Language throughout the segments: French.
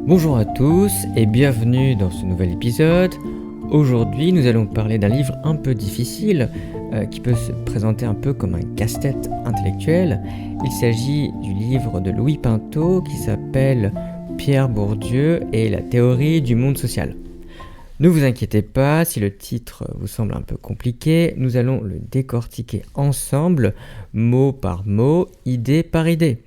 Bonjour à tous et bienvenue dans ce nouvel épisode. Aujourd'hui, nous allons parler d'un livre un peu difficile qui peut se présenter un peu comme un casse-tête intellectuel. Il s'agit du livre de Louis Pinto qui s'appelle Pierre Bourdieu et la théorie du monde social. Ne vous inquiétez pas si le titre vous semble un peu compliqué, nous allons le décortiquer ensemble, mot par mot, idée par idée.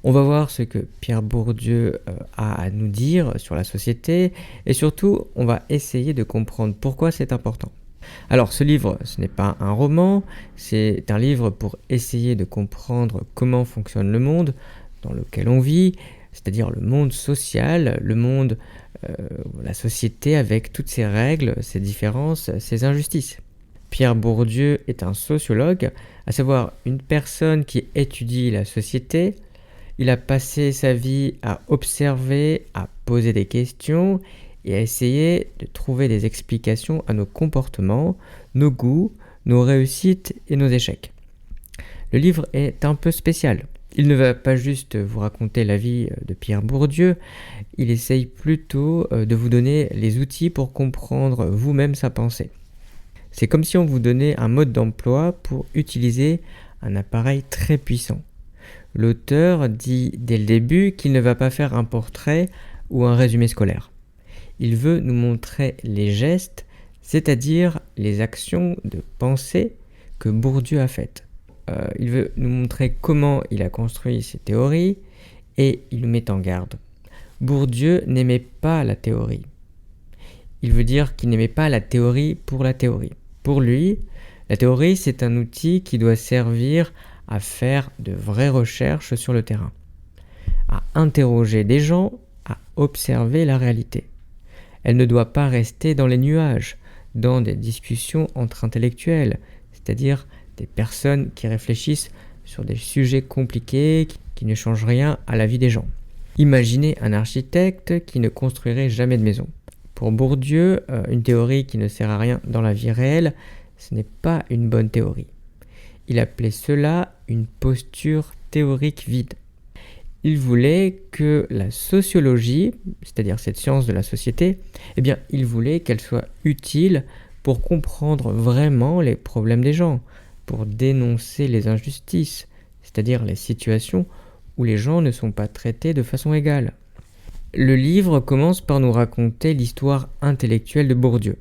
On va voir ce que Pierre Bourdieu a à nous dire sur la société et surtout, on va essayer de comprendre pourquoi c'est important. Alors, ce livre, ce n'est pas un roman, c'est un livre pour essayer de comprendre comment fonctionne le monde dans lequel on vit, c'est-à-dire le monde social, le monde, la société avec toutes ses règles, ses différences, ses injustices. Pierre Bourdieu est un sociologue, à savoir une personne qui étudie la société. Il a passé sa vie à observer, à poser des questions et à essayer de trouver des explications à nos comportements, nos goûts, nos réussites et nos échecs. Le livre est un peu spécial. Il ne va pas juste vous raconter la vie de Pierre Bourdieu, il essaye plutôt de vous donner les outils pour comprendre vous-même sa pensée. C'est comme si on vous donnait un mode d'emploi pour utiliser un appareil très puissant. L'auteur dit dès le début qu'il ne va pas faire un portrait ou un résumé scolaire. Il veut nous montrer les gestes, c'est-à-dire les actions de pensée que Bourdieu a faites. Il veut nous montrer comment il a construit ses théories et il nous met en garde. Bourdieu n'aimait pas la théorie. Il veut dire qu'il n'aimait pas la théorie pour la théorie. Pour lui, la théorie, c'est un outil qui doit servir à faire de vraies recherches sur le terrain, à interroger des gens, à observer la réalité. Elle ne doit pas rester dans les nuages, dans des discussions entre intellectuels, c'est-à-dire des personnes qui réfléchissent sur des sujets compliqués qui ne changent rien à la vie des gens. Imaginez un architecte qui ne construirait jamais de maison. Pour Bourdieu, une théorie qui ne sert à rien dans la vie réelle, ce n'est pas une bonne théorie. Il appelait cela une posture théorique vide. Il voulait que la sociologie, c'est-à-dire cette science de la société, il voulait qu'elle soit utile pour comprendre vraiment les problèmes des gens, pour dénoncer les injustices, c'est-à-dire les situations où les gens ne sont pas traités de façon égale. Le livre commence par nous raconter l'histoire intellectuelle de Bourdieu.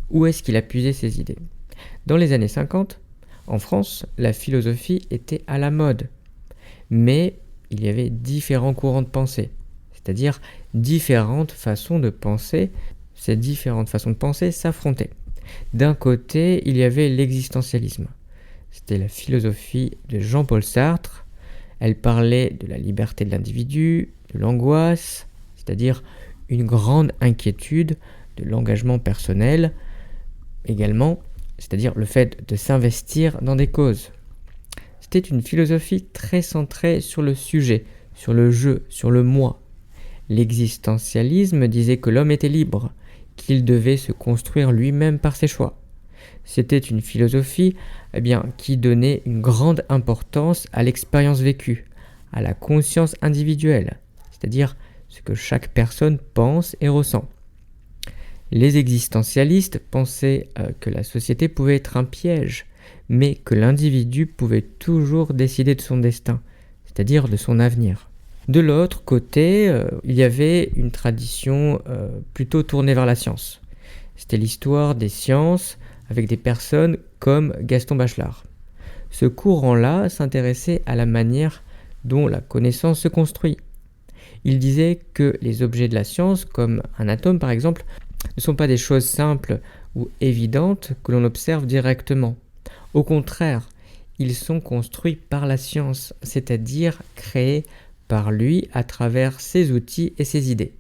Où est-ce qu'il a puisé ses idées ? Dans les années 50, en France, la philosophie était à la mode, mais il y avait différents courants de pensée, c'est-à-dire différentes façons de penser. Ces différentes façons de penser s'affrontaient. D'un côté, il y avait l'existentialisme. C'était la philosophie de Jean-Paul Sartre. Elle parlait de la liberté de l'individu, de l'angoisse, c'est-à-dire une grande inquiétude de l'engagement personnel, également c'est-à-dire le fait de s'investir dans des causes. C'était une philosophie très centrée sur le sujet, sur le je, sur le moi. L'existentialisme disait que l'homme était libre, qu'il devait se construire lui-même par ses choix. C'était une philosophie qui donnait une grande importance à l'expérience vécue, à la conscience individuelle, c'est-à-dire ce que chaque personne pense et ressent. Les existentialistes pensaient que la société pouvait être un piège, mais que l'individu pouvait toujours décider de son destin, c'est-à-dire de son avenir. De l'autre côté, il y avait une tradition plutôt tournée vers la science. C'était l'histoire des sciences avec des personnes comme Gaston Bachelard. Ce courant-là s'intéressait à la manière dont la connaissance se construit. Il disait que les objets de la science, comme un atome par exemple, ne sont pas des choses simples ou évidentes que l'on observe directement. Au contraire, ils sont construits par la science, c'est-à-dire créés par lui à travers ses outils et ses idées.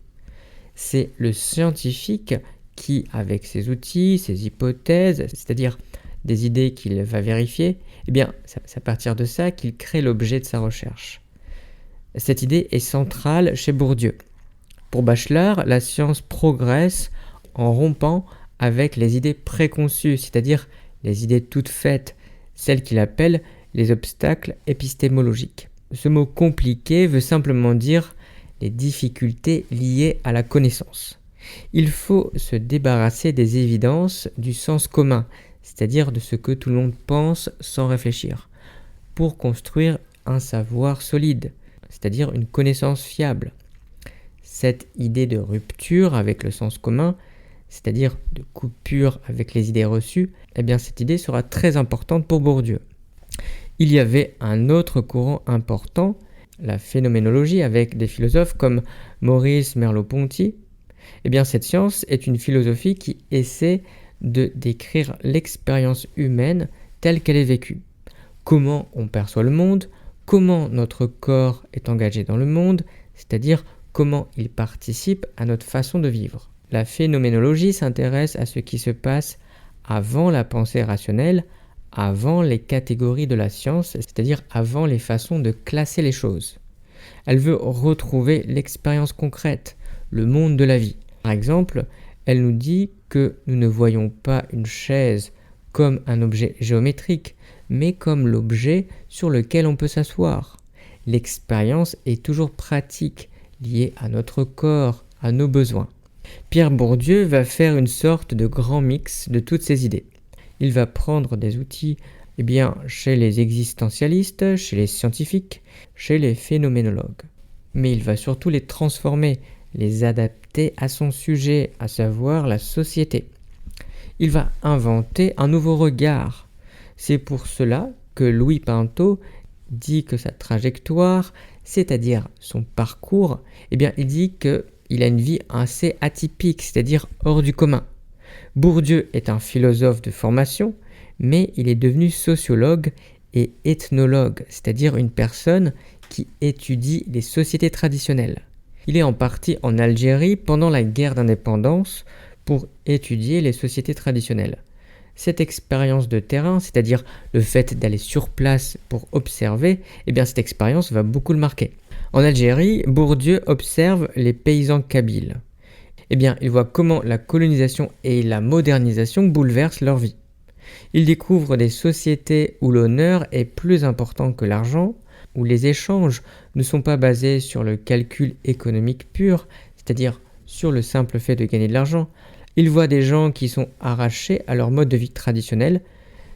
C'est le scientifique qui, avec ses outils, ses hypothèses, c'est-à-dire des idées qu'il va vérifier, c'est à partir de ça qu'il crée l'objet de sa recherche. Cette idée est centrale chez Bourdieu. Pour Bachelard, la science progresse en rompant avec les idées préconçues, c'est-à-dire les idées toutes faites, celles qu'il appelle les obstacles épistémologiques. Ce mot compliqué veut simplement dire les difficultés liées à la connaissance. Il faut se débarrasser des évidences du sens commun, c'est-à-dire de ce que tout le monde pense sans réfléchir, pour construire un savoir solide, c'est-à-dire une connaissance fiable. Cette idée de rupture avec le sens commun, c'est-à-dire de coupure avec les idées reçues, cette idée sera très importante pour Bourdieu. Il y avait un autre courant important, la phénoménologie, avec des philosophes comme Maurice Merleau-Ponty. Cette science est une philosophie qui essaie de décrire l'expérience humaine telle qu'elle est vécue. Comment on perçoit le monde, comment notre corps est engagé dans le monde, c'est-à-dire comment il participe à notre façon de vivre. La phénoménologie s'intéresse à ce qui se passe avant la pensée rationnelle, avant les catégories de la science, c'est-à-dire avant les façons de classer les choses. Elle veut retrouver l'expérience concrète, le monde de la vie. Par exemple, elle nous dit que nous ne voyons pas une chaise comme un objet géométrique, mais comme l'objet sur lequel on peut s'asseoir. L'expérience est toujours pratique, liée à notre corps, à nos besoins. Pierre Bourdieu va faire une sorte de grand mix de toutes ces idées. Il va prendre des outils chez les existentialistes, chez les scientifiques, chez les phénoménologues. Mais il va surtout les transformer, les adapter à son sujet, à savoir la société. Il va inventer un nouveau regard. C'est pour cela que Louis Pinto dit que sa trajectoire, c'est-à-dire son parcours, il dit qu'il a une vie assez atypique, c'est-à-dire hors du commun. Bourdieu est un philosophe de formation, mais il est devenu sociologue et ethnologue, c'est-à-dire une personne qui étudie les sociétés traditionnelles. Il est en partie en Algérie pendant la guerre d'indépendance pour étudier les sociétés traditionnelles. Cette expérience de terrain, c'est-à-dire le fait d'aller sur place pour observer, cette expérience va beaucoup le marquer. En Algérie, Bourdieu observe les paysans kabyles. Il voit comment la colonisation et la modernisation bouleversent leur vie. Il découvre des sociétés où l'honneur est plus important que l'argent, où les échanges ne sont pas basés sur le calcul économique pur, c'est-à-dire sur le simple fait de gagner de l'argent. Il voit des gens qui sont arrachés à leur mode de vie traditionnel,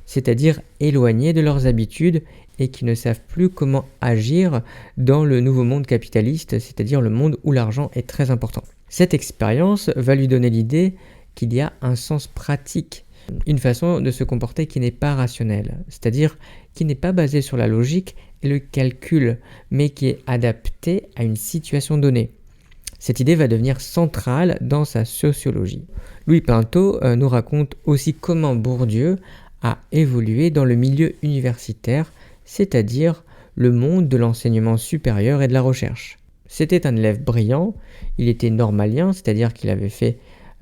c'est-à-dire éloignés de leurs habitudes et qui ne savent plus comment agir dans le nouveau monde capitaliste, c'est-à-dire le monde où l'argent est très important. Cette expérience va lui donner l'idée qu'il y a un sens pratique, une façon de se comporter qui n'est pas rationnelle, c'est-à-dire qui n'est pas basée sur la logique et le calcul, mais qui est adaptée à une situation donnée. Cette idée va devenir centrale dans sa sociologie. Louis Pinto nous raconte aussi comment Bourdieu a évolué dans le milieu universitaire, c'est-à-dire le monde de l'enseignement supérieur et de la recherche. C'était un élève brillant, il était normalien, c'est-à-dire qu'il avait fait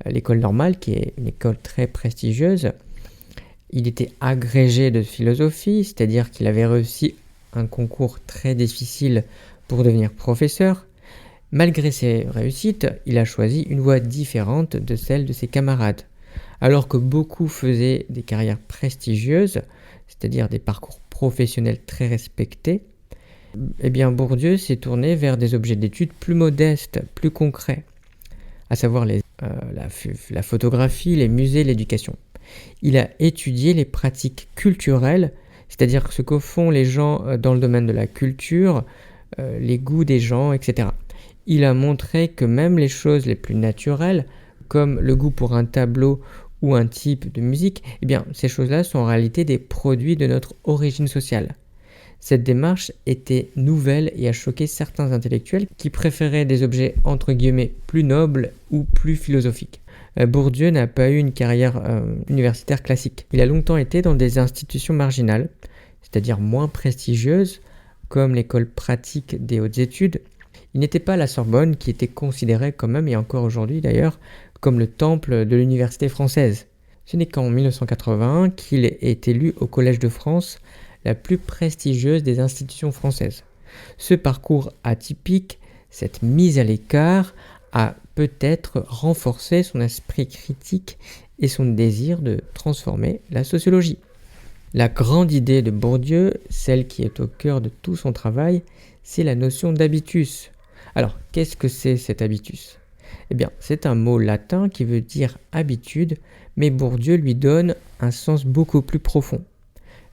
l'école normale, qui est une école très prestigieuse. Il était agrégé de philosophie, c'est-à-dire qu'il avait réussi un concours très difficile pour devenir professeur. Malgré ses réussites, il a choisi une voie différente de celle de ses camarades. Alors que beaucoup faisaient des carrières prestigieuses, c'est-à-dire des parcours professionnels très respectés, Bourdieu s'est tourné vers des objets d'études plus modestes, plus concrets, à savoir la photographie, les musées, l'éducation. Il a étudié les pratiques culturelles, c'est-à-dire ce que font les gens dans le domaine de la culture, les goûts des gens, etc. Il a montré que même les choses les plus naturelles, comme le goût pour un tableau ou un type de musique, ces choses-là sont en réalité des produits de notre origine sociale. Cette démarche était nouvelle et a choqué certains intellectuels qui préféraient des objets entre guillemets plus nobles ou plus philosophiques. Bourdieu n'a pas eu une carrière universitaire classique. Il a longtemps été dans des institutions marginales, c'est-à-dire moins prestigieuses, comme l'école pratique des hautes études. Il n'était pas à la Sorbonne, qui était considérée quand même, et encore aujourd'hui d'ailleurs, comme le temple de l'université française. Ce n'est qu'en 1981 qu'il est élu au Collège de France, la plus prestigieuse des institutions françaises. Ce parcours atypique, cette mise à l'écart, a peut-être renforcé son esprit critique et son désir de transformer la sociologie. La grande idée de Bourdieu, celle qui est au cœur de tout son travail, c'est la notion d'habitus. Alors, qu'est-ce que c'est cet habitus? Eh bien, c'est un mot latin qui veut dire habitude, mais Bourdieu lui donne un sens beaucoup plus profond.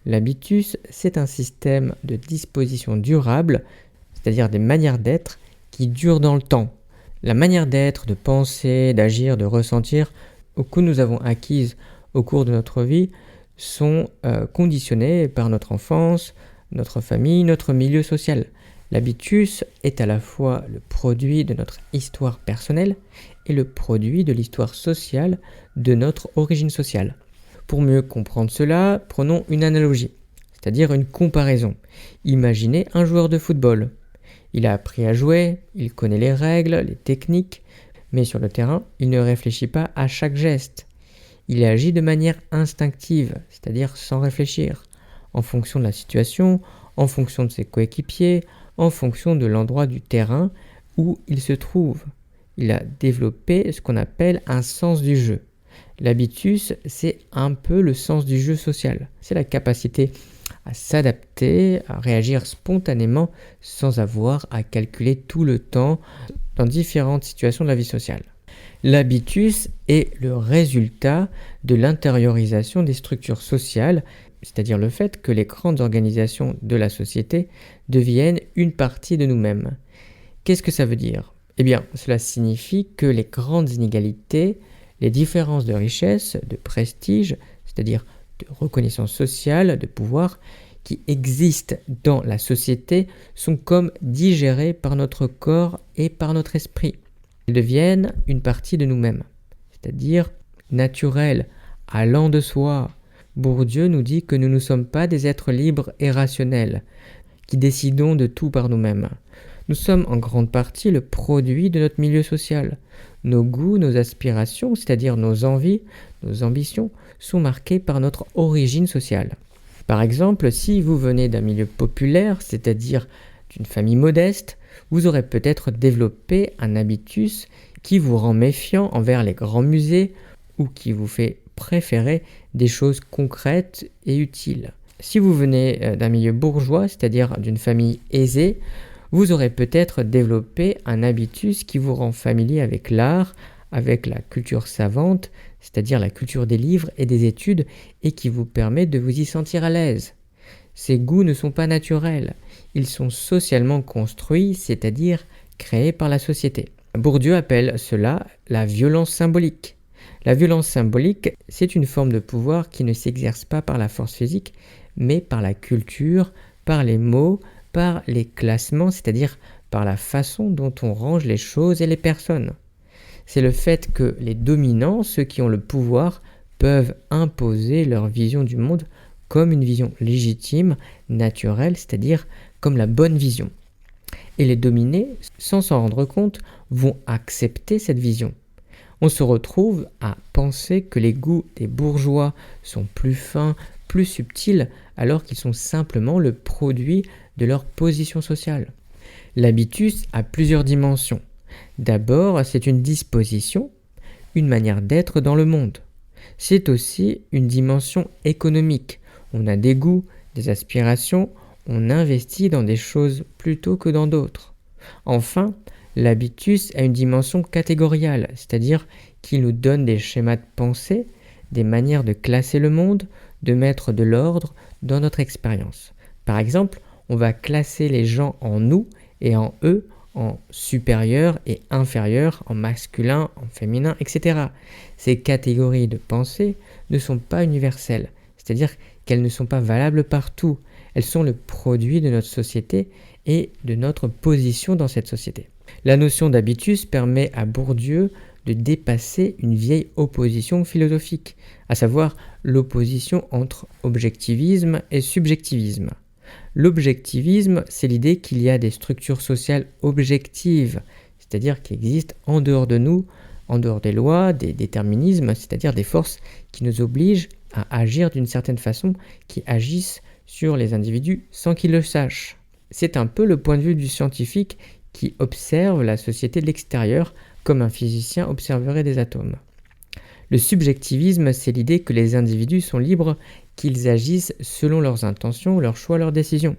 L'habitus, c'est un système de disposition durable, c'est-à-dire des manières d'être qui durent dans le temps. La manière d'être, de penser, d'agir, de ressentir, que nous avons acquises au cours de notre vie, sont conditionnées par notre enfance, notre famille, notre milieu social. L'habitus est à la fois le produit de notre histoire personnelle et le produit de l'histoire sociale de notre origine sociale. Pour mieux comprendre cela, prenons une analogie, c'est-à-dire une comparaison. Imaginez un joueur de football. Il a appris à jouer, il connaît les règles, les techniques, mais sur le terrain, il ne réfléchit pas à chaque geste. Il agit de manière instinctive, c'est-à-dire sans réfléchir, en fonction de la situation, en fonction de ses coéquipiers, en fonction de l'endroit du terrain où il se trouve. Il a développé ce qu'on appelle un sens du jeu. L'habitus, c'est un peu le sens du jeu social. C'est la capacité à s'adapter, à réagir spontanément sans avoir à calculer tout le temps dans différentes situations de la vie sociale. L'habitus est le résultat de l'intériorisation des structures sociales, c'est-à-dire le fait que les grandes organisations de la société deviennent une partie de nous-mêmes. Qu'est-ce que ça veut dire? Eh bien, cela signifie que les grandes inégalités, les différences de richesse, de prestige, c'est-à-dire de reconnaissance sociale, de pouvoir, qui existent dans la société, sont comme digérées par notre corps et par notre esprit. Elles deviennent une partie de nous-mêmes, c'est-à-dire naturelles, allant de soi. Bourdieu nous dit que nous ne sommes pas des êtres libres et rationnels, qui décidons de tout par nous-mêmes. Nous sommes en grande partie le produit de notre milieu social. Nos goûts, nos aspirations, c'est-à-dire nos envies, nos ambitions, sont marqués par notre origine sociale. Par exemple, si vous venez d'un milieu populaire, c'est-à-dire d'une famille modeste, vous aurez peut-être développé un habitus qui vous rend méfiant envers les grands musées ou qui vous fait préférer des choses concrètes et utiles. Si vous venez d'un milieu bourgeois, c'est-à-dire d'une famille aisée, vous aurez peut-être développé un habitus qui vous rend familier avec l'art, avec la culture savante, c'est-à-dire la culture des livres et des études, et qui vous permet de vous y sentir à l'aise. Ces goûts ne sont pas naturels, ils sont socialement construits, c'est-à-dire créés par la société. Bourdieu appelle cela la violence symbolique. La violence symbolique, c'est une forme de pouvoir qui ne s'exerce pas par la force physique, mais par la culture, par les mots, par les classements, c'est-à-dire par la façon dont on range les choses et les personnes. C'est le fait que les dominants, ceux qui ont le pouvoir, peuvent imposer leur vision du monde comme une vision légitime, naturelle, c'est-à-dire comme la bonne vision. Et les dominés, sans s'en rendre compte, vont accepter cette vision. On se retrouve à penser que les goûts des bourgeois sont plus fins, plus subtils, alors qu'ils sont simplement le produit de leur position sociale. L'habitus a plusieurs dimensions. D'abord, c'est une disposition, une manière d'être dans le monde. C'est aussi une dimension économique. On a des goûts, des aspirations, on investit dans des choses plutôt que dans d'autres. Enfin, l'habitus a une dimension catégoriale, c'est-à-dire qu'il nous donne des schémas de pensée, des manières de classer le monde, de mettre de l'ordre dans notre expérience. Par exemple, on va classer les gens en nous et en eux, en supérieur et inférieur, en masculin, en féminin, etc. Ces catégories de pensée ne sont pas universelles, c'est-à-dire qu'elles ne sont pas valables partout. Elles sont le produit de notre société et de notre position dans cette société. La notion d'habitus permet à Bourdieu de dépasser une vieille opposition philosophique, à savoir l'opposition entre objectivisme et subjectivisme. L'objectivisme, c'est l'idée qu'il y a des structures sociales objectives, c'est-à-dire qui existent en dehors de nous, en dehors des lois, des déterminismes, c'est-à-dire des forces qui nous obligent à agir d'une certaine façon, qui agissent sur les individus sans qu'ils le sachent. C'est un peu le point de vue du scientifique qui observe la société de l'extérieur comme un physicien observerait des atomes. Le subjectivisme, c'est l'idée que les individus sont libres, qu'ils agissent selon leurs intentions, leurs choix, leurs décisions.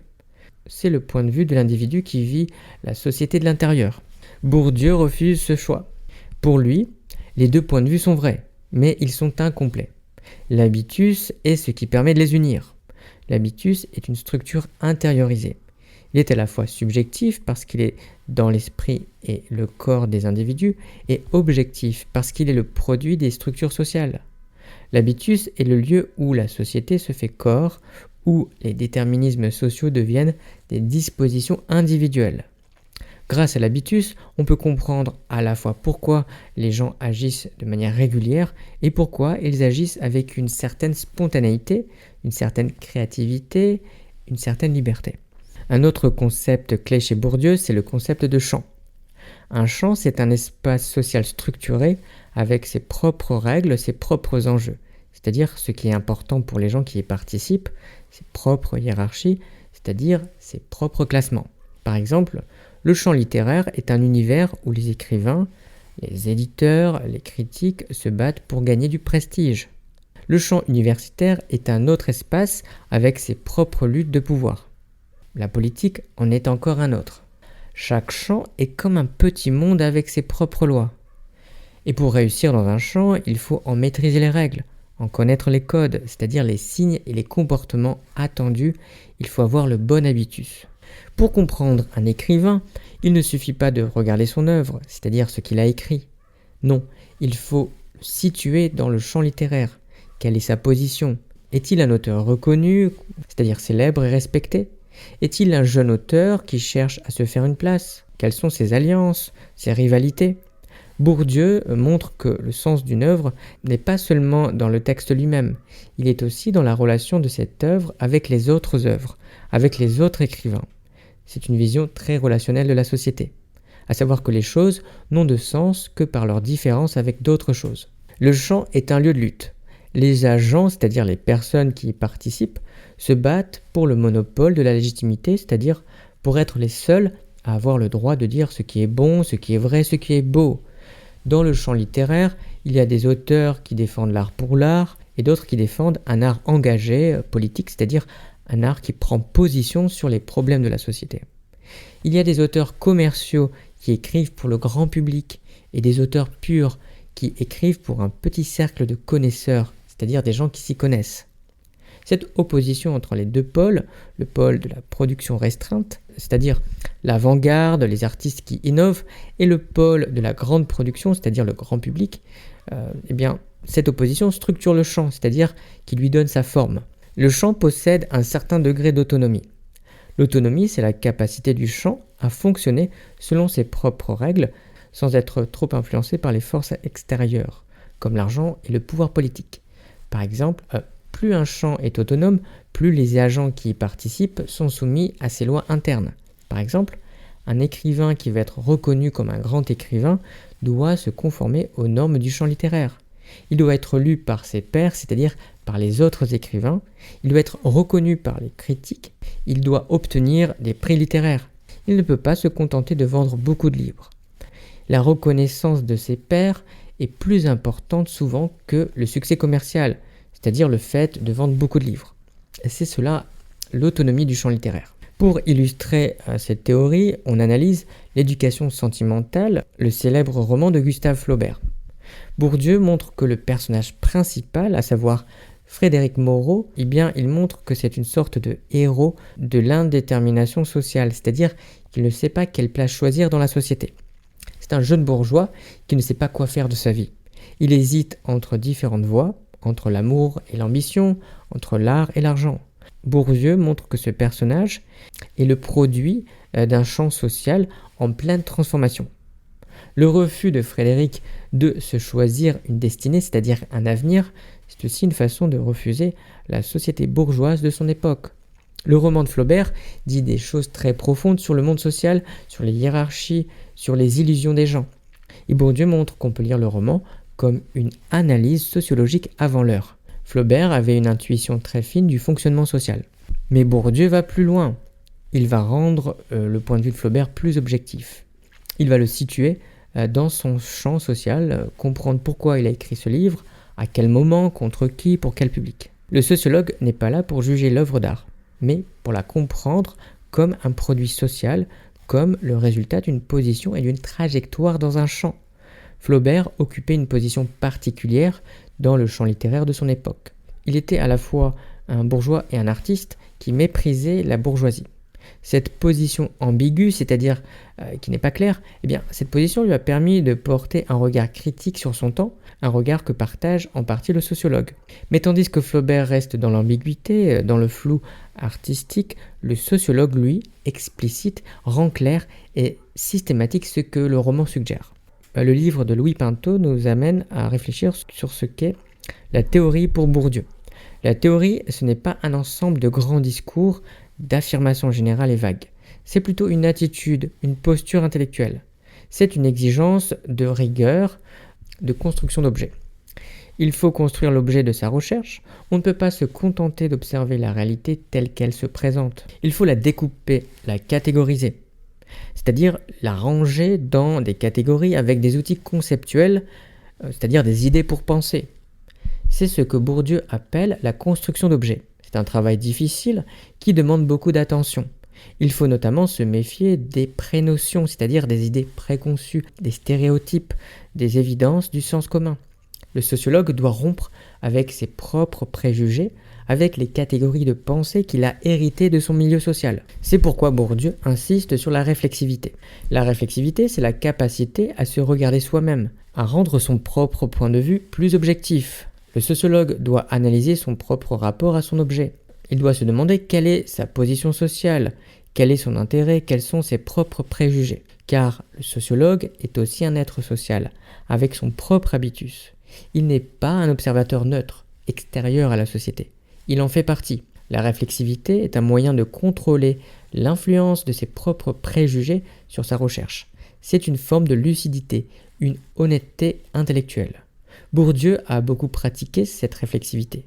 C'est le point de vue de l'individu qui vit la société de l'intérieur. Bourdieu refuse ce choix. Pour lui, les deux points de vue sont vrais, mais ils sont incomplets. L'habitus est ce qui permet de les unir. L'habitus est une structure intériorisée. Il est à la fois subjectif parce qu'il est dans l'esprit et le corps des individus et objectif parce qu'il est le produit des structures sociales. L'habitus est le lieu où la société se fait corps, où les déterminismes sociaux deviennent des dispositions individuelles. Grâce à l'habitus, on peut comprendre à la fois pourquoi les gens agissent de manière régulière et pourquoi ils agissent avec une certaine spontanéité, une certaine créativité, une certaine liberté. Un autre concept clé chez Bourdieu, c'est le concept de champ. Un champ, c'est un espace social structuré avec ses propres règles, ses propres enjeux, c'est-à-dire ce qui est important pour les gens qui y participent, ses propres hiérarchies, c'est-à-dire ses propres classements. Par exemple, le champ littéraire est un univers où les écrivains, les éditeurs, les critiques se battent pour gagner du prestige. Le champ universitaire est un autre espace avec ses propres luttes de pouvoir. La politique en est encore un autre. Chaque champ est comme un petit monde avec ses propres lois. Et pour réussir dans un champ, il faut en maîtriser les règles, en connaître les codes, c'est-à-dire les signes et les comportements attendus. Il faut avoir le bon habitus. Pour comprendre un écrivain, il ne suffit pas de regarder son œuvre, c'est-à-dire ce qu'il a écrit. Non, il faut le situer dans le champ littéraire. Quelle est sa position? Est-il un auteur reconnu, c'est-à-dire célèbre et respecté? Est-il un jeune auteur qui cherche à se faire une place? Quelles sont ses alliances, ses rivalités? Bourdieu montre que le sens d'une œuvre n'est pas seulement dans le texte lui-même, il est aussi dans la relation de cette œuvre avec les autres œuvres, avec les autres écrivains. C'est une vision très relationnelle de la société, à savoir que les choses n'ont de sens que par leur différence avec d'autres choses. Le champ est un lieu de lutte. Les agents, c'est-à-dire les personnes qui y participent, se battent pour le monopole de la légitimité, c'est-à-dire pour être les seuls à avoir le droit de dire ce qui est bon, ce qui est vrai, ce qui est beau. Dans le champ littéraire, il y a des auteurs qui défendent l'art pour l'art et d'autres qui défendent un art engagé, politique, c'est-à-dire un art qui prend position sur les problèmes de la société. Il y a des auteurs commerciaux qui écrivent pour le grand public et des auteurs purs qui écrivent pour un petit cercle de connaisseurs, c'est-à-dire des gens qui s'y connaissent. Cette opposition entre les deux pôles, le pôle de la production restreinte, c'est-à-dire l'avant-garde, les artistes qui innovent, et le pôle de la grande production, c'est-à-dire le grand public, cette opposition structure le champ, c'est-à-dire qui lui donne sa forme. Le champ possède un certain degré d'autonomie. L'autonomie, c'est la capacité du champ à fonctionner selon ses propres règles, sans être trop influencé par les forces extérieures, comme l'argent et le pouvoir politique. Par exemple, plus un champ est autonome, plus les agents qui y participent sont soumis à ses lois internes. Par exemple, un écrivain qui veut être reconnu comme un grand écrivain doit se conformer aux normes du champ littéraire. Il doit être lu par ses pairs, c'est-à-dire par les autres écrivains. Il doit être reconnu par les critiques. Il doit obtenir des prix littéraires. Il ne peut pas se contenter de vendre beaucoup de livres. La reconnaissance de ses pairs est plus importante souvent que le succès commercial, c'est-à-dire le fait de vendre beaucoup de livres. C'est cela l'autonomie du champ littéraire. Pour illustrer cette théorie, on analyse L'éducation sentimentale, le célèbre roman de Gustave Flaubert. Bourdieu montre que le personnage principal, à savoir Frédéric Moreau, il montre que c'est une sorte de héros de l'indétermination sociale, c'est-à-dire qu'il ne sait pas quelle place choisir dans la société. C'est un jeune bourgeois qui ne sait pas quoi faire de sa vie. Il hésite entre différentes voies, entre l'amour et l'ambition, entre l'art et l'argent. Bourdieu montre que ce personnage est le produit d'un champ social en pleine transformation. Le refus de Frédéric de se choisir une destinée, c'est-à-dire un avenir, c'est aussi une façon de refuser la société bourgeoise de son époque. Le roman de Flaubert dit des choses très profondes sur le monde social, sur les hiérarchies, sur les illusions des gens. Et Bourdieu montre qu'on peut lire le roman comme une analyse sociologique avant l'heure. Flaubert avait une intuition très fine du fonctionnement social. Mais Bourdieu va plus loin. Il va rendre le point de vue de Flaubert plus objectif. Il va le situer dans son champ social, comprendre pourquoi il a écrit ce livre, à quel moment, contre qui, pour quel public. Le sociologue n'est pas là pour juger l'œuvre d'art, mais pour la comprendre comme un produit social, comme le résultat d'une position et d'une trajectoire dans un champ. Flaubert occupait une position particulière dans le champ littéraire de son époque. Il était à la fois un bourgeois et un artiste qui méprisait la bourgeoisie. Cette position ambiguë, c'est-à-dire qui n'est pas claire, cette position lui a permis de porter un regard critique sur son temps, un regard que partage en partie le sociologue. Mais tandis que Flaubert reste dans l'ambiguïté, dans le flou artistique, le sociologue, lui, explicite, rend clair et systématique ce que le roman suggère. Le livre de Louis Pinto nous amène à réfléchir sur ce qu'est la théorie pour Bourdieu. La théorie, ce n'est pas un ensemble de grands discours, d'affirmations générales et vagues. C'est plutôt une attitude, une posture intellectuelle. C'est une exigence de rigueur, de construction d'objets. Il faut construire l'objet de sa recherche. On ne peut pas se contenter d'observer la réalité telle qu'elle se présente. Il faut la découper, la catégoriser, c'est-à-dire la ranger dans des catégories avec des outils conceptuels, c'est-à-dire des idées pour penser. C'est ce que Bourdieu appelle la construction d'objets. C'est un travail difficile qui demande beaucoup d'attention. Il faut notamment se méfier des prénotions, c'est-à-dire des idées préconçues, des stéréotypes, des évidences du sens commun. Le sociologue doit rompre avec ses propres préjugés, avec les catégories de pensée qu'il a héritées de son milieu social. C'est pourquoi Bourdieu insiste sur la réflexivité. La réflexivité, c'est la capacité à se regarder soi-même, à rendre son propre point de vue plus objectif. Le sociologue doit analyser son propre rapport à son objet. Il doit se demander quelle est sa position sociale, quel est son intérêt, quels sont ses propres préjugés. Car le sociologue est aussi un être social, avec son propre habitus. Il n'est pas un observateur neutre, extérieur à la société. Il en fait partie. La réflexivité est un moyen de contrôler l'influence de ses propres préjugés sur sa recherche. C'est une forme de lucidité, une honnêteté intellectuelle. Bourdieu a beaucoup pratiqué cette réflexivité.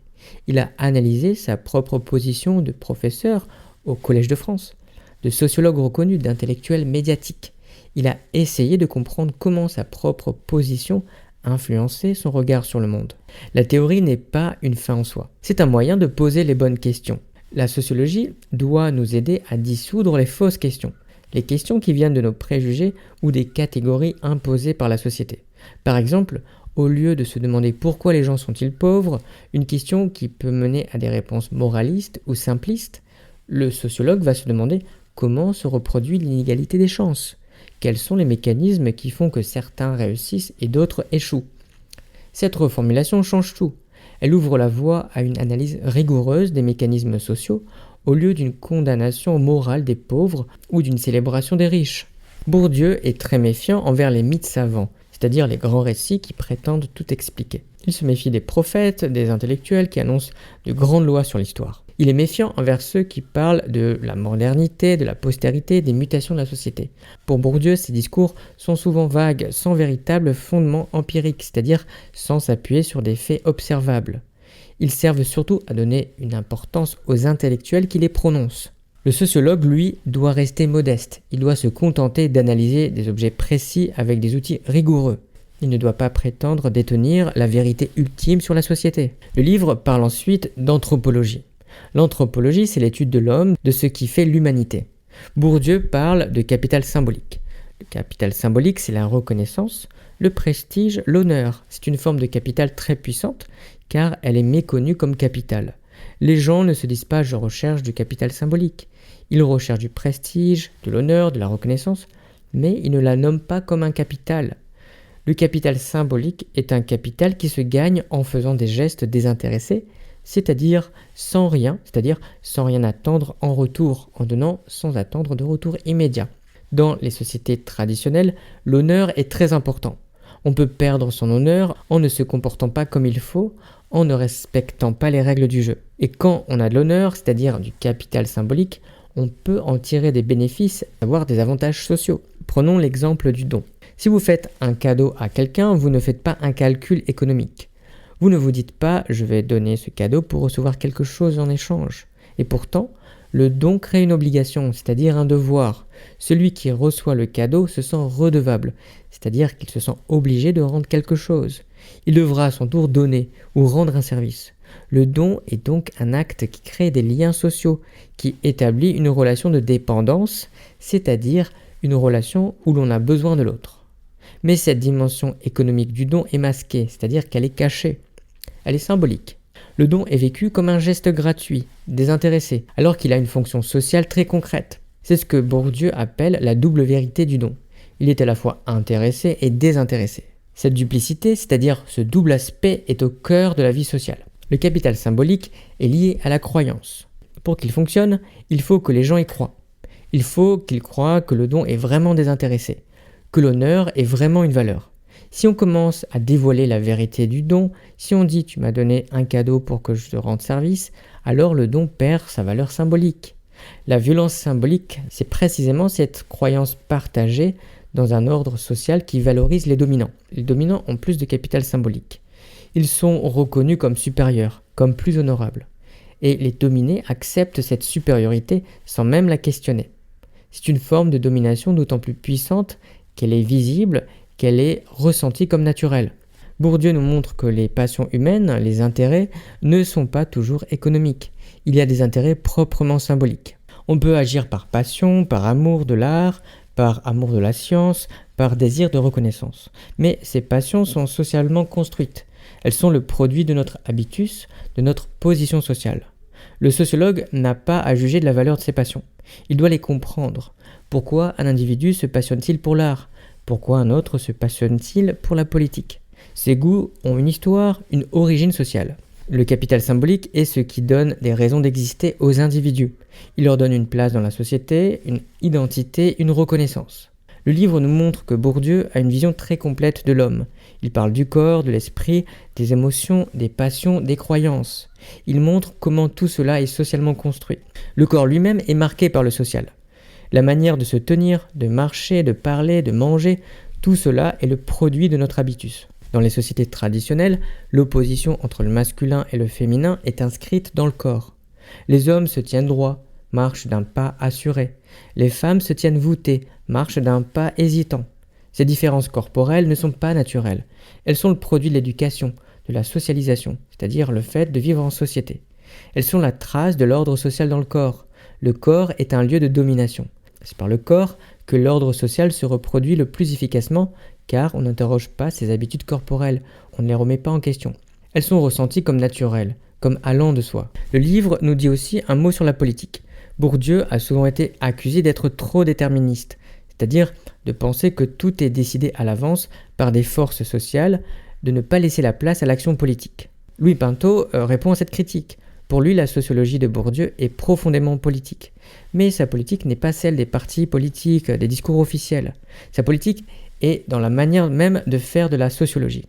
Il a analysé sa propre position de professeur au Collège de France, de sociologue reconnu, d'intellectuel médiatique. Il a essayé de comprendre comment sa propre position influençait son regard sur le monde. La théorie n'est pas une fin en soi. C'est un moyen de poser les bonnes questions. La sociologie doit nous aider à dissoudre les fausses questions, les questions qui viennent de nos préjugés ou des catégories imposées par la société. Par exemple, au lieu de se demander pourquoi les gens sont-ils pauvres, une question qui peut mener à des réponses moralistes ou simplistes, le sociologue va se demander comment se reproduit l'inégalité des chances. Quels sont les mécanismes qui font que certains réussissent et d'autres échouent? Cette reformulation change tout. Elle ouvre la voie à une analyse rigoureuse des mécanismes sociaux au lieu d'une condamnation morale des pauvres ou d'une célébration des riches. Bourdieu est très méfiant envers les mythes savants, c'est-à-dire les grands récits qui prétendent tout expliquer. Il se méfie des prophètes, des intellectuels qui annoncent de grandes lois sur l'histoire. Il est méfiant envers ceux qui parlent de la modernité, de la postérité, des mutations de la société. Pour Bourdieu, ces discours sont souvent vagues, sans véritable fondement empirique, c'est-à-dire sans s'appuyer sur des faits observables. Ils servent surtout à donner une importance aux intellectuels qui les prononcent. Le sociologue, lui, doit rester modeste. Il doit se contenter d'analyser des objets précis avec des outils rigoureux. Il ne doit pas prétendre détenir la vérité ultime sur la société. Le livre parle ensuite d'anthropologie. L'anthropologie, c'est l'étude de l'homme, de ce qui fait l'humanité. Bourdieu parle de capital symbolique. Le capital symbolique, c'est la reconnaissance, le prestige, l'honneur. C'est une forme de capital très puissante, car elle est méconnue comme capital. Les gens ne se disent pas « je recherche du capital symbolique ». Ils recherchent du prestige, de l'honneur, de la reconnaissance, mais ils ne la nomment pas comme un capital. Le capital symbolique est un capital qui se gagne en faisant des gestes désintéressés, c'est-à-dire sans rien attendre en retour, en donnant sans attendre de retour immédiat. Dans les sociétés traditionnelles, l'honneur est très important. On peut perdre son honneur en ne se comportant pas comme il faut, en ne respectant pas les règles du jeu. Et quand on a de l'honneur, c'est-à-dire du capital symbolique, on peut en tirer des bénéfices, avoir des avantages sociaux. Prenons l'exemple du don. Si vous faites un cadeau à quelqu'un, vous ne faites pas un calcul économique. Vous ne vous dites pas « je vais donner ce cadeau pour recevoir quelque chose en échange ». Et pourtant, le don crée une obligation, c'est-à-dire un devoir. Celui qui reçoit le cadeau se sent redevable, c'est-à-dire qu'il se sent obligé de rendre quelque chose. Il devra à son tour donner ou rendre un service. Le don est donc un acte qui crée des liens sociaux, qui établit une relation de dépendance, c'est-à-dire une relation où l'on a besoin de l'autre. Mais cette dimension économique du don est masquée, c'est-à-dire qu'elle est cachée. Elle est symbolique. Le don est vécu comme un geste gratuit, désintéressé, alors qu'il a une fonction sociale très concrète. C'est ce que Bourdieu appelle la double vérité du don. Il est à la fois intéressé et désintéressé. Cette duplicité, c'est-à-dire ce double aspect, est au cœur de la vie sociale. Le capital symbolique est lié à la croyance. Pour qu'il fonctionne, il faut que les gens y croient. Il faut qu'ils croient que le don est vraiment désintéressé, que l'honneur est vraiment une valeur. Si on commence à dévoiler la vérité du don, si on dit « tu m'as donné un cadeau pour que je te rende service », alors le don perd sa valeur symbolique. La violence symbolique, c'est précisément cette croyance partagée dans un ordre social qui valorise les dominants. Les dominants ont plus de capital symbolique. Ils sont reconnus comme supérieurs, comme plus honorables. Et les dominés acceptent cette supériorité sans même la questionner. C'est une forme de domination d'autant plus puissante qu'elle est visible, qu'elle est ressentie comme naturelle. Bourdieu nous montre que les passions humaines, les intérêts, ne sont pas toujours économiques. Il y a des intérêts proprement symboliques. On peut agir par passion, par amour de l'art, par amour de la science, par désir de reconnaissance. Mais ces passions sont socialement construites. Elles sont le produit de notre habitus, de notre position sociale. Le sociologue n'a pas à juger de la valeur de ces passions. Il doit les comprendre. Pourquoi un individu se passionne-t-il pour l'art ? Pourquoi un autre se passionne-t-il pour la politique ? Ces goûts ont une histoire, une origine sociale. Le capital symbolique est ce qui donne des raisons d'exister aux individus. Il leur donne une place dans la société, une identité, une reconnaissance. Le livre nous montre que Bourdieu a une vision très complète de l'homme. Il parle du corps, de l'esprit, des émotions, des passions, des croyances. Il montre comment tout cela est socialement construit. Le corps lui-même est marqué par le social. La manière de se tenir, de marcher, de parler, de manger, tout cela est le produit de notre habitus. Dans les sociétés traditionnelles, l'opposition entre le masculin et le féminin est inscrite dans le corps. Les hommes se tiennent droit, marchent d'un pas assuré. Les femmes se tiennent voûtées, marchent d'un pas hésitant. Ces différences corporelles ne sont pas naturelles. Elles sont le produit de l'éducation, de la socialisation, c'est-à-dire le fait de vivre en société. Elles sont la trace de l'ordre social dans le corps. Le corps est un lieu de domination. C'est par le corps que l'ordre social se reproduit le plus efficacement, car on n'interroge pas ses habitudes corporelles, on ne les remet pas en question. Elles sont ressenties comme naturelles, comme allant de soi. Le livre nous dit aussi un mot sur la politique. Bourdieu a souvent été accusé d'être trop déterministe, c'est-à-dire de penser que tout est décidé à l'avance par des forces sociales, de ne pas laisser la place à l'action politique. Louis Pinto répond à cette critique. Pour lui, la sociologie de Bourdieu est profondément politique. Mais sa politique n'est pas celle des partis politiques, des discours officiels. Sa politique est dans la manière même de faire de la sociologie.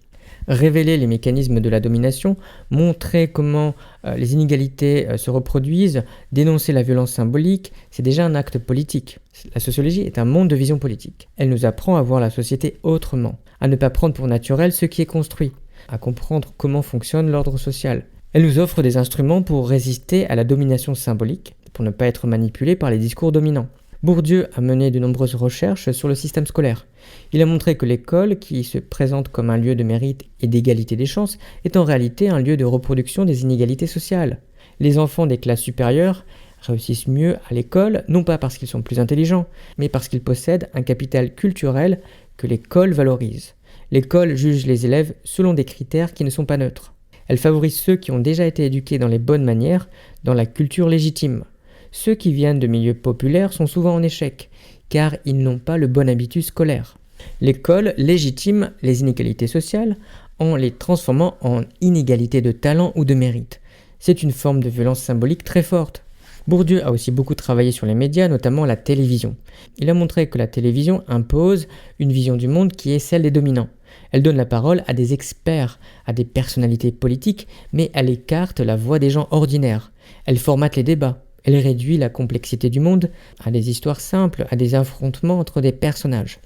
Révéler les mécanismes de la domination, montrer comment les inégalités se reproduisent, dénoncer la violence symbolique, c'est déjà un acte politique. La sociologie est un monde de vision politique. Elle nous apprend à voir la société autrement, à ne pas prendre pour naturel ce qui est construit, à comprendre comment fonctionne l'ordre social. Elle nous offre des instruments pour résister à la domination symbolique, pour ne pas être manipulé par les discours dominants. Bourdieu a mené de nombreuses recherches sur le système scolaire. Il a montré que l'école, qui se présente comme un lieu de mérite et d'égalité des chances, est en réalité un lieu de reproduction des inégalités sociales. Les enfants des classes supérieures réussissent mieux à l'école, non pas parce qu'ils sont plus intelligents, mais parce qu'ils possèdent un capital culturel que l'école valorise. L'école juge les élèves selon des critères qui ne sont pas neutres. Elle favorise ceux qui ont déjà été éduqués dans les bonnes manières, dans la culture légitime. Ceux qui viennent de milieux populaires sont souvent en échec, car ils n'ont pas le bon habitus scolaire. L'école légitime les inégalités sociales en les transformant en inégalités de talent ou de mérite. C'est une forme de violence symbolique très forte. Bourdieu a aussi beaucoup travaillé sur les médias, notamment la télévision. Il a montré que la télévision impose une vision du monde qui est celle des dominants. Elle donne la parole à des experts, à des personnalités politiques, mais elle écarte la voix des gens ordinaires. Elle formate les débats. Elle réduit la complexité du monde à des histoires simples, à des affrontements entre des personnages.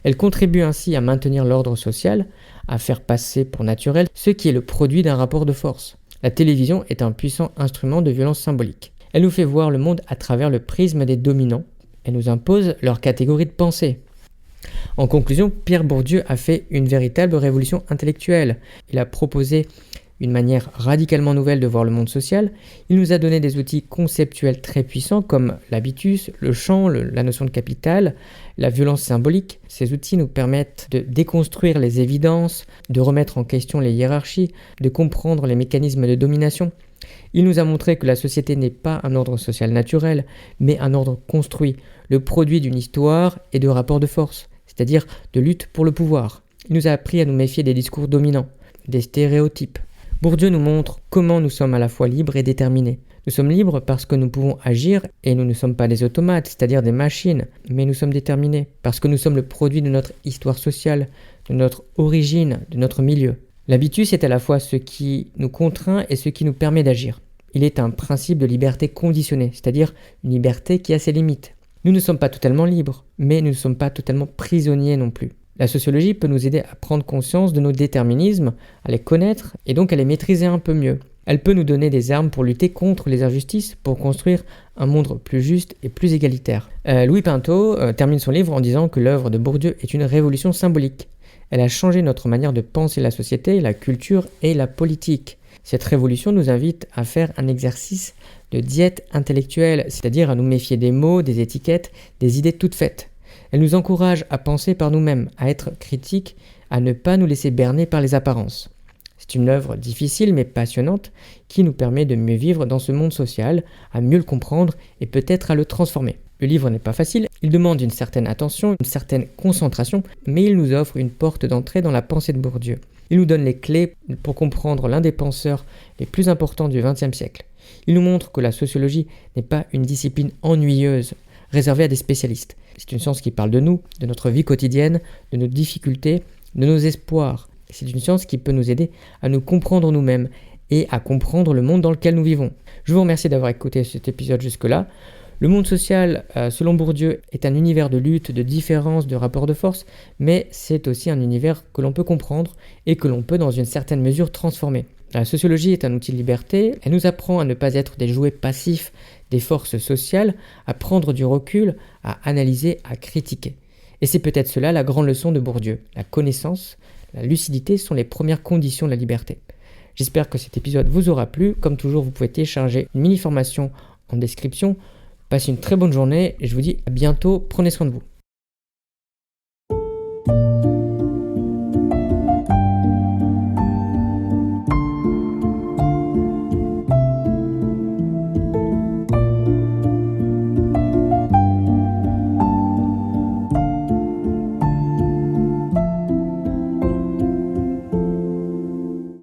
Elle contribue ainsi à maintenir l'ordre social, à faire passer pour naturel ce qui est le produit d'un rapport de force. La télévision est un puissant instrument de violence symbolique. Elle nous fait voir le monde à travers le prisme des dominants. Elle nous impose leur catégorie de pensée. En conclusion, Pierre Bourdieu a fait une véritable révolution intellectuelle. Il a proposé une manière radicalement nouvelle de voir le monde social. Il nous a donné des outils conceptuels très puissants comme l'habitus, le champ, la notion de capital, la violence symbolique. Ces outils nous permettent de déconstruire les évidences, de remettre en question les hiérarchies, de comprendre les mécanismes de domination. Il nous a montré que la société n'est pas un ordre social naturel, mais un ordre construit, le produit d'une histoire et de rapports de force, c'est-à-dire de lutte pour le pouvoir. Il nous a appris à nous méfier des discours dominants, des stéréotypes. Bourdieu nous montre comment nous sommes à la fois libres et déterminés. Nous sommes libres parce que nous pouvons agir et nous ne sommes pas des automates, c'est-à-dire des machines, mais nous sommes déterminés parce que nous sommes le produit de notre histoire sociale, de notre origine, de notre milieu. L'habitus est à la fois ce qui nous contraint et ce qui nous permet d'agir. Il est un principe de liberté conditionnée, c'est-à-dire une liberté qui a ses limites. Nous ne sommes pas totalement libres, mais nous ne sommes pas totalement prisonniers non plus. La sociologie peut nous aider à prendre conscience de nos déterminismes, à les connaître et donc à les maîtriser un peu mieux. Elle peut nous donner des armes pour lutter contre les injustices, pour construire un monde plus juste et plus égalitaire. Louis Pinto termine son livre en disant que l'œuvre de Bourdieu est une révolution symbolique. Elle a changé notre manière de penser la société, la culture et la politique. Cette révolution nous invite à faire un exercice de diète intellectuelle, c'est-à-dire à nous méfier des mots, des étiquettes, des idées toutes faites. Elle nous encourage à penser par nous-mêmes, à être critiques, à ne pas nous laisser berner par les apparences. C'est une œuvre difficile mais passionnante qui nous permet de mieux vivre dans ce monde social, à mieux le comprendre et peut-être à le transformer. Le livre n'est pas facile, il demande une certaine attention, une certaine concentration, mais il nous offre une porte d'entrée dans la pensée de Bourdieu. Il nous donne les clés pour comprendre l'un des penseurs les plus importants du XXe siècle. Il nous montre que la sociologie n'est pas une discipline ennuyeuse, réservée à des spécialistes. C'est une science qui parle de nous, de notre vie quotidienne, de nos difficultés, de nos espoirs. C'est une science qui peut nous aider à nous comprendre nous-mêmes et à comprendre le monde dans lequel nous vivons. Je vous remercie d'avoir écouté cet épisode jusque-là. Le monde social, selon Bourdieu, est un univers de lutte, de différence, de rapport de force, mais c'est aussi un univers que l'on peut comprendre et que l'on peut dans une certaine mesure transformer. La sociologie est un outil de liberté, elle nous apprend à ne pas être des jouets passifs des forces sociales, à prendre du recul, à analyser, à critiquer. Et c'est peut-être cela la grande leçon de Bourdieu. La connaissance, la lucidité sont les premières conditions de la liberté. J'espère que cet épisode vous aura plu. Comme toujours, vous pouvez télécharger une mini-formation en description. Passez une très bonne journée et je vous dis à bientôt. Prenez soin de vous.